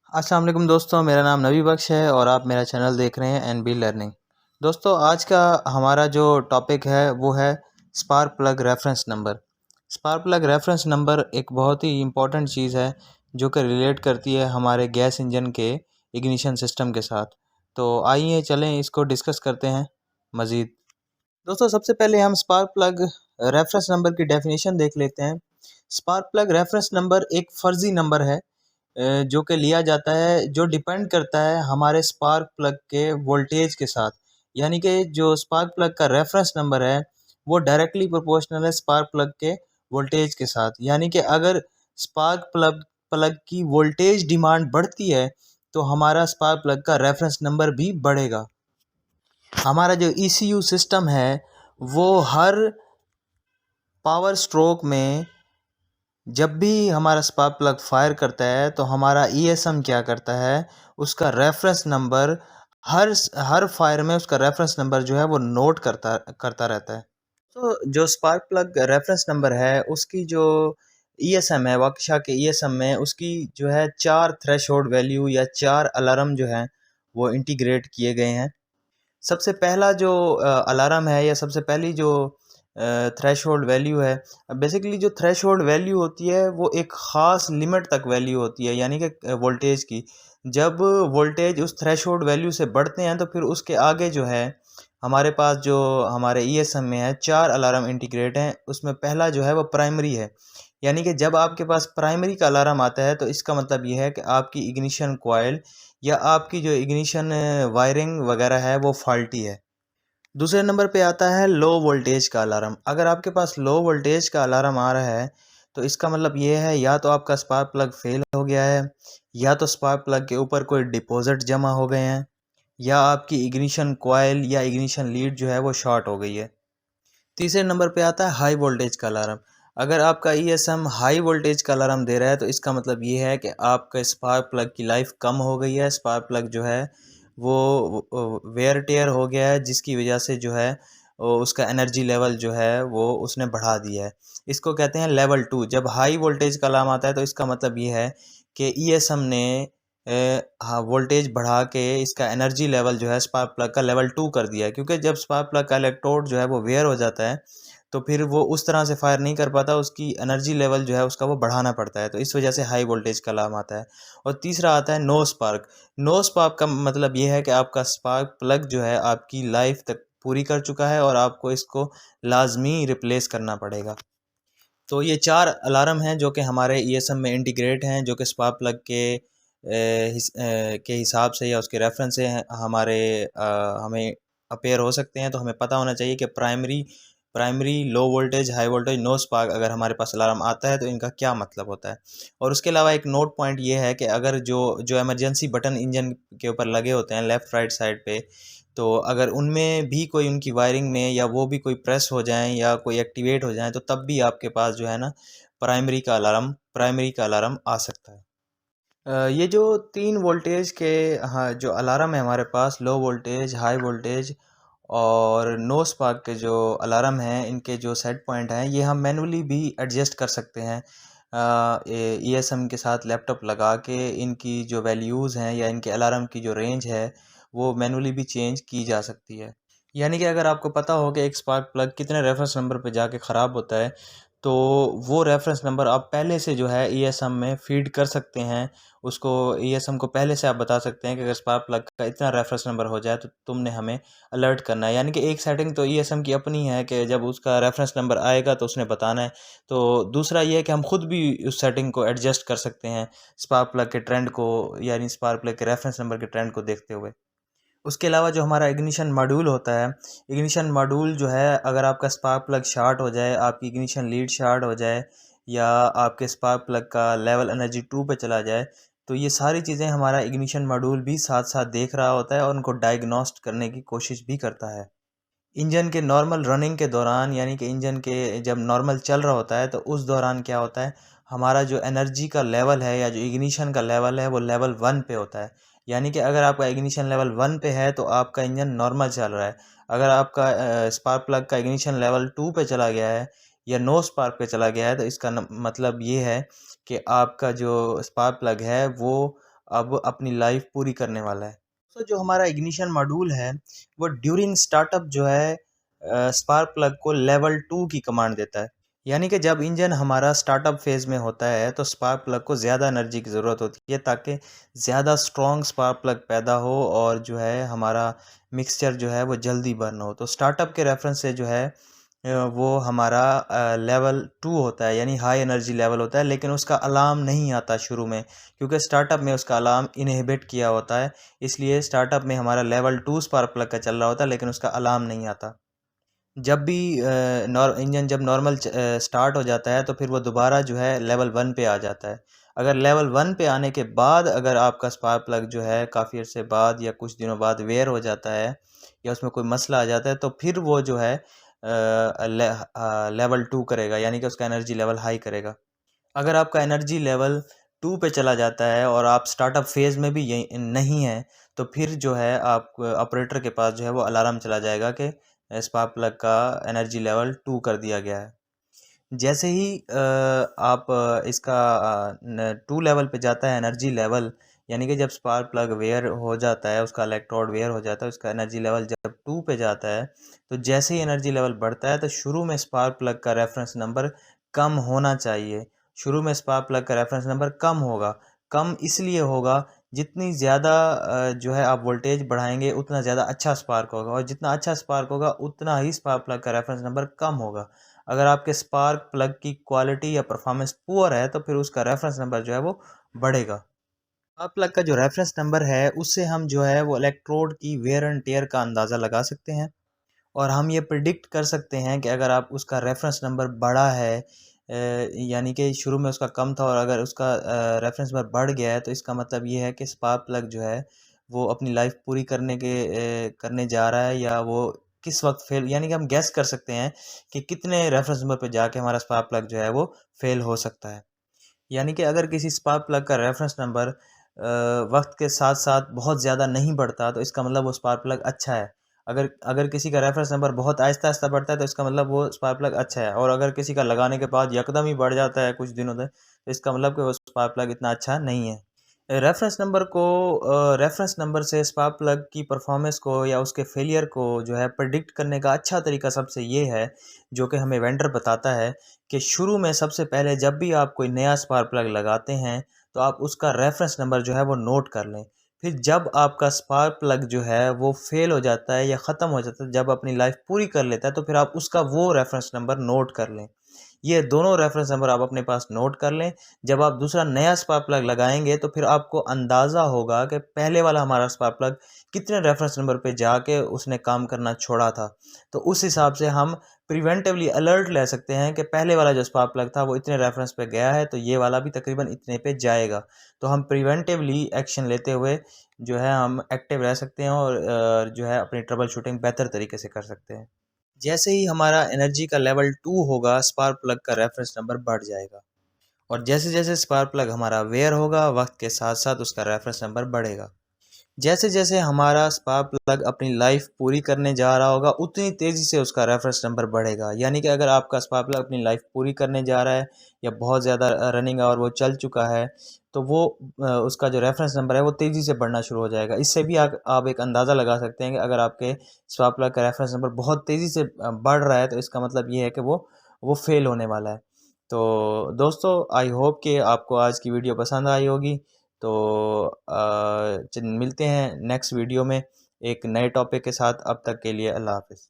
अस्सलाम वालेकुम दोस्तों, मेरा नाम नबी बख्श है और आप मेरा चैनल देख रहे हैं एनबी लर्निंग। दोस्तों, आज का हमारा जो टॉपिक है वो है spark plug reference number. Spark plug reference number एक बहुत ही इम्पोर्टेंट चीज़ है जो कि रिलेट करती है हमारे गैस इंजन के इग्निशन सिस्टम के साथ। तो आइए चलें इसको डिस्कस करते हैं मज़ीद। दोस्तों, सबसे पहले हम स्पार्क प्लग रेफरेंस नंबर की डेफिनेशन देख लेते हैं। स्पार्क प्लग रेफरेंस नंबर एक फ़र्ज़ी नंबर है जो कि लिया जाता है, जो डिपेंड करता है हमारे स्पार्क प्लग के वोल्टेज के साथ। यानी कि जो स्पार्क प्लग का रेफरेंस नंबर है वो डायरेक्टली प्रोपोर्शनल है स्पार्क प्लग के वोल्टेज के साथ। यानी कि अगर स्पार्क प्लग प्लग की वोल्टेज डिमांड बढ़ती है तो हमारा स्पार्क प्लग का रेफरेंस नंबर भी बढ़ेगा। हमारा जो ईसीयू सिस्टम है वो हर पावर स्ट्रोक में जब भी हमारा स्पार्क प्लग फायर करता है तो हमारा ईएसएम क्या करता है, उसका रेफरेंस नंबर हर हर फायर में उसका रेफरेंस नंबर जो है वो नोट करता करता रहता है। तो जो स्पार्क प्लग रेफरेंस नंबर है उसकी जो ईएसएम है, वाकशा के ईएसएम में उसकी जो है 4 थ्रेशोल्ड वैल्यू या 4 अलार्म जो हैं वो इंटीग्रेट किए गए हैं। सबसे पहला जो अलार्म है या सबसे पहली जो थ्रेशोल्ड वैल्यू है, बेसिकली जो थ्रेशोल्ड वैल्यू होती है वो एक ख़ास लिमिट तक वैल्यू होती है, यानी कि वोल्टेज की। जब वोल्टेज उस थ्रेशोल्ड वैल्यू से बढ़ते हैं तो फिर उसके आगे जो है हमारे पास जो हमारे ईएसएम में है 4 अलार्म इंटीग्रेट हैं। उसमें पहला जो है वो प्राइमरी है, यानी कि जब आपके पास प्राइमरी का अलार्म आता है तो इसका मतलब ये है कि आपकी इग्निशन कॉइल या आपकी जो इग्निशन वायरिंग वगैरह है वो फॉल्टी है। दूसरे नंबर पे आता है लो वोल्टेज का अलार्म। अगर आपके पास लो वोल्टेज का अलार्म आ रहा है तो इसका मतलब ये है या तो आपका स्पार्क प्लग फेल हो गया है, या तो स्पार्क प्लग के ऊपर कोई डिपॉजिट जमा हो गए हैं, या आपकी इग्निशन कॉइल या इग्निशन लीड जो है वो शॉर्ट हो गई है। तीसरे नंबर पे आता है हाई वोल्टेज का अलार्म। अगर आपका ईएसएम हाई वोल्टेज का अलार्म दे रहा है तो इसका मतलब ये है कि आपका स्पार्क प्लग की लाइफ कम हो गई है, स्पार्क प्लग जो है वो वेयर टेयर हो गया है, जिसकी वजह से जो है उसका एनर्जी लेवल जो है वो उसने बढ़ा दिया है। इसको कहते हैं लेवल 2। जब हाई वोल्टेज का अलार्म आता है तो इसका मतलब ये है कि ईएसएम ने हाँ वोल्टेज बढ़ा के इसका एनर्जी लेवल जो है स्पार्क प्लग का लेवल 2 कर दिया है, क्योंकि जब स्पार्क प्लग का इलेक्ट्रोड जो है वो वेयर हो जाता है तो फिर वो उस तरह से फायर नहीं कर पाता, उसकी एनर्जी लेवल जो है उसका वो बढ़ाना पड़ता है, तो इस वजह से हाई वोल्टेज का अलार्म आता है। और तीसरा आता है नो स्पार्क। नो स्पार्क का मतलब ये है कि आपका स्पार्क प्लग जो है आपकी लाइफ तक पूरी कर चुका है और आपको इसको लाजमी रिप्लेस करना पड़ेगा। तो ये 4 अलार्म हैं जो कि हमारे ईएसएम में इंटीग्रेट हैं, जो कि स्पार्क प्लग के हिसाब से या उसके रेफरेंस से हमारे हमें अपेयर हो सकते हैं। तो हमें पता होना चाहिए कि primary primary low voltage, high voltage, no spark अगर हमारे पास अलार्म आता है तो इनका क्या मतलब होता है। और उसके अलावा एक नोट पॉइंट ये है कि अगर जो जो इमरजेंसी बटन इंजन के ऊपर लगे होते हैं लेफ़्ट राइट साइड पे, तो अगर उनमें भी कोई उनकी वायरिंग में या वो भी कोई प्रेस हो जाएँ या कोई एक्टिवेट हो जाएँ तो तब भी आपके पास जो है ना प्राइमरी का अलार्म आ सकता है। ये जो 3 वोल्टेज के हाँ, जो अलार्म है हमारे पास लो वोल्टेज, हाई वोल्टेज और नो स्पार्क के जो अलार्म हैं, इनके जो सेट पॉइंट हैं ये हम मैनुअली भी एडजस्ट कर सकते हैं। ईएसएम के साथ लैपटॉप लगा के इनकी जो वैल्यूज़ हैं या इनके अलार्म की जो रेंज है वो मैनुअली भी चेंज की जा सकती है। यानी कि अगर आपको पता हो कि एक स्पार्क प्लग कितने रेफरेंस नंबर पे जाके ख़राब होता है, तो वो रेफरेंस नंबर आप पहले से जो है ईएसएम में फ़ीड कर सकते हैं। उसको ईएसएम को पहले से आप बता सकते हैं कि अगर स्पार्क प्लग का इतना रेफरेंस नंबर हो जाए तो तुमने हमें अलर्ट करना है। यानी कि एक सेटिंग तो ईएसएम की अपनी है कि जब उसका रेफरेंस नंबर आएगा तो उसने बताना है। तो दूसरा ये है कि हम खुद भी उस सेटिंग को एडजस्ट कर सकते हैं स्पार्क प्लग के ट्रेंड को, यानी स्पार्क प्लग के रेफरेंस नंबर के ट्रेंड को देखते हुए। उसके अलावा जो हमारा इग्निशन मॉड्यूल होता है, इग्निशन मॉड्यूल जो है अगर आपका स्पार्क प्लग शॉर्ट हो जाए, आपकी इग्निशन लीड शॉर्ट हो जाए या आपके स्पार्क प्लग का लेवल एनर्जी 2 पे चला जाए, तो ये सारी चीज़ें हमारा इग्निशन मॉड्यूल भी साथ-साथ देख रहा होता है और उनको डायग्नोस्ट करने की कोशिश भी करता है। इंजन के नॉर्मल रनिंग के दौरान, यानी कि इंजन के जब नॉर्मल चल रहा होता है तो उस दौरान क्या होता है, हमारा जो एनर्जी का लेवल है या जो इग्निशन का लेवल है वो लेवल 1 पे होता है। यानी कि अगर आपका इग्निशन लेवल 1 पे है तो आपका इंजन नॉर्मल चल रहा है। अगर आपका स्पार्क प्लग का इग्निशन लेवल 2 पे चला गया है या नो स्पार्क पे चला गया है तो इसका मतलब ये है कि आपका जो स्पार्क प्लग है वो अब अपनी लाइफ पूरी करने वाला है। तो जो हमारा इग्निशन मॉड्यूल है वो ड्यूरिंग स्टार्टअप जो है स्पार्क प्लग को लेवल 2 की कमांड देता है। यानी कि जब इंजन हमारा स्टार्टअप फेज़ में होता है तो स्पार्क प्लग को ज़्यादा एनर्जी की ज़रूरत होती है ताकि ज़्यादा स्ट्रॉन्ग स्पार्क प्लग पैदा हो और जो है हमारा मिक्सचर जो है वो जल्दी बर्न हो। तो स्टार्टअप के रेफरेंस से जो है वो हमारा लेवल 2 होता है, यानी हाई एनर्जी लेवल होता है, लेकिन उसका अलार्म नहीं आता शुरू में, क्योंकि स्टार्टअप में उसका अलार्म इनहिबिट किया होता है। इसलिए स्टार्टअप में हमारा लेवल 2 स्पार्क प्लग का चल रहा होता है, लेकिन उसका अलार्म नहीं आता। जब भी इंजन जब नॉर्मल स्टार्ट हो जाता है तो फिर वो दोबारा जो है लेवल 1 पे आ जाता है। अगर लेवल 1 पे आने के बाद अगर आपका स्पार्क प्लग जो है काफ़ी अर्से बाद या कुछ दिनों बाद वेयर हो जाता है या उसमें कोई मसला आ जाता है तो फिर वो जो है लेवल 2 करेगा, यानी कि उसका एनर्जी लेवल हाई करेगा। अगर आपका एनर्जी लेवल 2 पे चला जाता है और आप स्टार्टअप फेज़ में भी यही नहीं हैं, तो फिर जो है आप ऑपरेटर के पास जो है वो अलार्म चला जाएगा कि स्पार्क प्लग का एनर्जी लेवल 2 कर दिया गया है। जैसे ही आप इसका 2 लेवल पे जाता है एनर्जी लेवल, यानी कि जब स्पार्क प्लग वेयर हो जाता है, उसका इलेक्ट्रोड वेयर हो जाता है, उसका एनर्जी लेवल जब 2 पे जाता है, तो जैसे ही एनर्जी लेवल बढ़ता है तो शुरू में स्पार्क प्लग का रेफरेंस नंबर कम होना चाहिए। शुरू में स्पार्क प्लग का रेफरेंस नंबर कम होगा। कम इसलिए होगा, जितनी ज़्यादा जो है आप वोल्टेज बढ़ाएंगे उतना ज़्यादा अच्छा स्पार्क होगा, और जितना अच्छा स्पार्क होगा उतना ही स्पार्क प्लग का रेफरेंस नंबर कम होगा। अगर आपके स्पार्क प्लग की क्वालिटी या परफॉर्मेंस पुअर है तो फिर उसका रेफरेंस नंबर जो है वो बढ़ेगा। स्पार्क प्लग का जो रेफरेंस नंबर है उससे हम जो है वो इलेक्ट्रोड की वेयर एंड टेयर का अंदाज़ा लगा सकते हैं, और हम ये प्रिडिक्ट कर सकते हैं कि अगर आप उसका रेफरेंस नंबर बढ़ा है, यानी कि शुरू में उसका कम था और अगर उसका रेफरेंस नंबर बढ़ गया है, तो इसका मतलब ये है कि स्पार्क प्लग जो है वो अपनी लाइफ पूरी करने जा रहा है, या वो किस वक्त फेल, यानी कि हम गैस कर सकते हैं कि कितने रेफरेंस नंबर पे जाके हमारा स्पार्क प्लग जो है वो फेल हो सकता है। यानी कि अगर किसी स्पार्क प्लग का रेफरेंस नंबर वक्त के साथ साथ बहुत ज़्यादा नहीं बढ़ता तो इसका मतलब वो स्पार्क प्लग अच्छा है। अगर अगर किसी का रेफरेंस नंबर बहुत आहिस्ता आहिस्ता बढ़ता है तो इसका मतलब वो स्पार्क प्लग अच्छा है, और अगर किसी का लगाने के बाद यकदम ही बढ़ जाता है कुछ दिनों तक तो इसका मतलब कि वो स्पार्क प्लग इतना अच्छा नहीं है। रेफरेंस नंबर से स्पार्क प्लग की परफॉर्मेंस को या उसके फेलियर को जो है प्रेडिक्ट करने का अच्छा तरीका सबसे ये है, जो कि हमें वेंडर बताता है, कि शुरू में सबसे पहले जब भी आप कोई नया स्पार्क प्लग लगाते हैं तो आप उसका रेफरेंस नंबर जो है वो नोट कर लें। फिर जब आपका स्पार्क प्लग जो है वो फेल हो जाता है या ख़त्म हो जाता है, जब अपनी लाइफ पूरी कर लेता है, तो फिर आप उसका वो रेफरेंस नंबर नोट कर लें। ये दोनों रेफरेंस नंबर आप अपने पास नोट कर लें। जब आप दूसरा नया स्पार्क प्लग लगाएंगे तो फिर आपको अंदाज़ा होगा कि पहले वाला हमारा स्पार्क प्लग कितने रेफरेंस नंबर पे जाके उसने काम करना छोड़ा था। तो उस हिसाब से हम प्रिवेंटिवली अलर्ट ले सकते हैं कि पहले वाला जो स्पार्क प्लग था वो इतने रेफरेंस पे गया है, तो ये वाला भी तकरीबन इतने पे जाएगा। तो हम प्रिवेंटिवली एक्शन लेते हुए जो है हम एक्टिव रह सकते हैं, और जो है अपनी ट्रबल शूटिंग बेहतर तरीके से कर सकते हैं। जैसे ही हमारा एनर्जी का लेवल 2 होगा, स्पार्क प्लग का रेफरेंस नंबर बढ़ जाएगा, और जैसे-जैसे स्पार्क प्लग हमारा वेयर होगा, वक्त के साथ-साथ उसका रेफरेंस नंबर बढ़ेगा। जैसे-जैसे हमारा स्पार्क प्लग अपनी लाइफ पूरी करने जा रहा होगा, उतनी तेज़ी से उसका रेफरेंस नंबर बढ़ेगा। यानी कि अगर आपका स्पार्क प्लग अपनी लाइफ पूरी करने जा रहा है या बहुत ज़्यादा रनिंग और वो चल चुका है, तो वो उसका जो रेफरेंस नंबर है वो तेज़ी से बढ़ना शुरू हो जाएगा। इससे भी आप एक अंदाज़ा लगा सकते हैं कि अगर आपके स्पार्क प्लग का रेफरेंस नंबर बहुत तेज़ी से बढ़ रहा है, तो इसका मतलब ये है कि वो फ़ेल होने वाला है। तो दोस्तों, आई होप कि आपको आज की वीडियो पसंद आई होगी। तो मिलते हैं नेक्स्ट वीडियो में एक नए टॉपिक के साथ। अब तक के लिए अल्लाह हाफ़िज़।